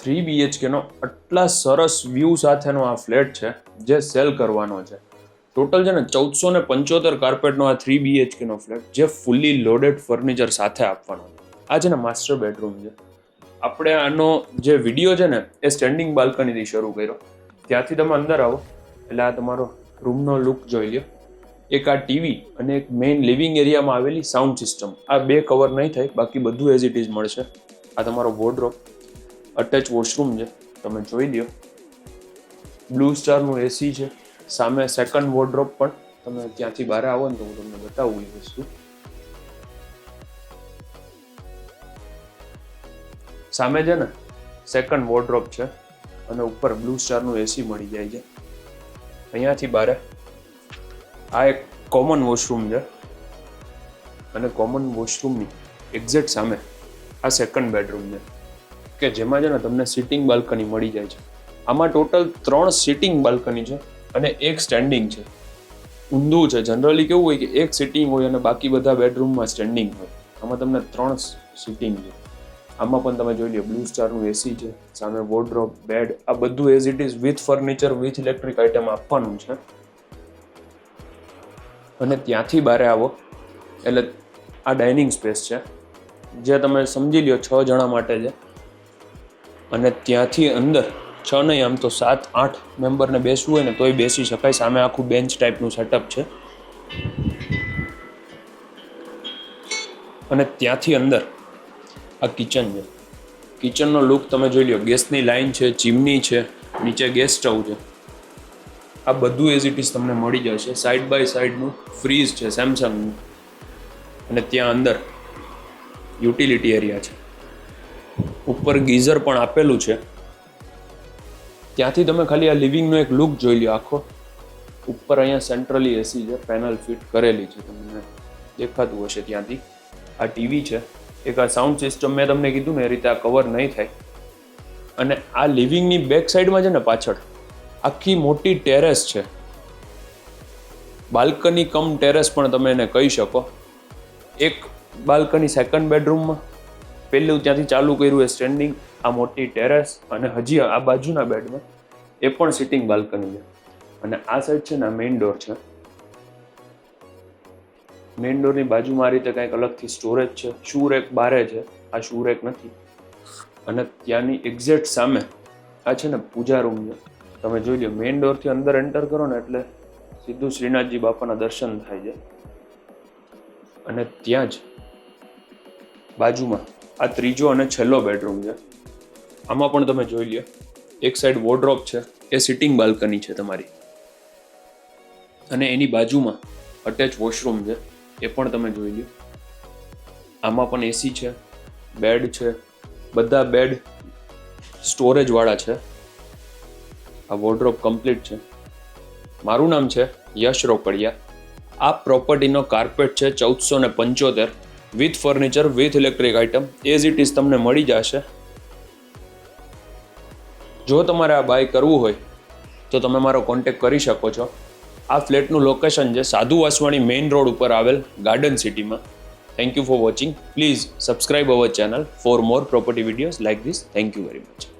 3 BHK આટલા સરસ view સાથેનો આ ફ્લેટ છે જે સેલ કરવાનો છે. ટોટલ છે ને 1475 કાર્પેટનો આ 3 BHK ફ્લેટ જે ફૂલી લોડેડ ફર્નિચર સાથે આપવાનો છે. આ છે ને માસ્ટર બેડરૂમ છે. આપણે આનો જે વિડીયો છે ને એ સ્ટેન્ડિંગ બાલ્કનીથી શરૂ કર્યો. ત્યાંથી તમે અંદર આવો એટલે આ તમારો રૂમનો લુક જોઈ લ્યો. એક આ ટીવી અને એક મેઇન લિવિંગ એરિયામાં આવેલી સાઉન્ડ સિસ્ટમ, આ બે કવર નહીં થાય, બાકી બધું એઝ ઇટ ઇઝ મળશે. આ તમારો વોર્ડરોબ, અટેચ વોશરૂમ છે, તમે જોઈ લ્યો. બ્લુ સ્ટારનું એસી છે. સામે સેકન્ડ વોર્ડરોબ પણ તમે ત્યાંથી બહાર આવો ને તો હું તમને બતાવું એ વસ્તુ. સામે છે ને સેકન્ડ વોર્ડરોબ છે અને ઉપર બ્લુ સ્ટારનું એસી મળી જાય છે. અહીંયાથી બહાર આ એક કોમન વોશરૂમ છે અને કોમન વોશરૂમની એક્ઝેક્ટ સામે આ સેકન્ડ બેડરૂમ છે કે જેમાં છે ને તમને સિટિંગ બાલ્કની મળી જાય છે. આમાં ટોટલ 3 સિટિંગ બાલ્કની છે અને એક સ્ટેન્ડિંગ છે. ઊંધું છે. જનરલી કેવું હોય કે એક સિટિંગ હોય અને બાકી બધા બેડરૂમમાં સ્ટેન્ડિંગ હોય. આમાં તમને 3 સિટિંગ છે. આમાં પણ તમે જોઈ લો બ્લુ સ્ટારનું એસી છે, સામે વોર્ડરોબ, બેડ, આ બધું as it is with furniture with electric item આપવાનું છે. અને ત્યાંથી બહાર આવો એટલે આ ડાઇનિંગ સ્પેસ છે જે તમે સમજી લ્યો 6 જણા માટે છે. અને ત્યાંથી અંદર 6 નહીં, આમ તો 7-8 મેમ્બરને બેસવું હોય ને તોય બેસી શકાય. સામે આખું બેન્ચ ટાઈપનું સેટઅપ છે. અને ત્યાંથી અંદર આ કિચન છે. કિચનનો લુક તમે જોઈ લો. ગેસની લાઈન છે, ચીમની છે, નીચે ગેસ સ્ટવ છે. આ બધું એઝ ઇટ ઇઝ તમને મળી જશે. સાઈડ બાય સાઈડનું ફ્રીઝ છે સેમસંગનું. અને ત્યાં અંદર યુટિલિટી એરિયા છે. ઉપર ગીઝર પણ આપેલું છે. ત્યાંથી તમે ખાલી આ લિવિંગનો એક લુક જોઈ લો આખો. ઉપર અહીંયા સેન્ટ્રલી એસી છે, પેનલ ફિટ કરેલી છે, તમને દેખાતું હશે ત્યાંથી. આ ટીવી છે. એક આ સાઉન્ડ સિસ્ટમ મેં તમને કીધું ને એ રીતે આ કવર નહીં થાય. અને આ લિવિંગની બેક સાઈડમાં છે ને પાછળ આખી મોટી ટેરેસ છે. બાલ્કની કમ ટેરેસ પણ તમે એને કહી શકો. એક બાલ્કની સેકન્ડ બેડરૂમમાં, પહેલું ત્યાંથી ચાલુ કર્યું એ સ્ટેન્ડિંગ, આ મોટી ટેરેસ, અને હજી આ બાજુના બેડમાં એ પણ સિટિંગ બાલ્કની છે. અને આ સાઈડ છે ને મેઇન ડોર છે. મેઇન ડોરની બાજુમાં આ રીતે કંઈક અલગથી સ્ટોરેજ છે. શૂ રેક બારે છે, આ શૂ રેક નથી. અને ત્યાંની એક્ઝેક્ટ સામે આ છે ને પૂજા રૂમ છે. તમે જોઈ લો, મેઇન ડોરથી અંદર એન્ટર કરો ને એટલે સીધું શ્રીનાથજી બાપાના દર્શન થાય છે. અને ત્યાં જ બાજુમાં આ ત્રીજો અને છેલ્લો બેડરૂમ છે. આમાં પણ તમે જોઈ લો, એક સાઈડ વોર્ડરોબ છે, એ સિટિંગ બાલ્કની છે તમારી. અને એની બાજુમાં અટેચ વોશરૂમ છે, એ પણ તમે જોઈ લો. આમાં પણ એસી છે, બેડ છે, બધા બેડ સ્ટોરેજ વાળા છે. આ વોર્ડરોબ કમ્પ્લીટ છે. મારું નામ છે યશ રોકડિયા. આ પ્રોપર્ટીનો કાર્પેટ છે 1475 with furniture with electric item as it is તમને મળી જશે. જો તમારે આ બાય કરવું હોય તો તમે મારો કોન્ટેક્ટ કરી શકો છો. આ ફ્લેટનું લોકેશન છે સાધુ વાસવાણી મેઇન રોડ ઉપર આવેલ ગાર્ડન સિટીમાં. Thank you for watching. Please subscribe our channel for more property videos like this. Thank you very much.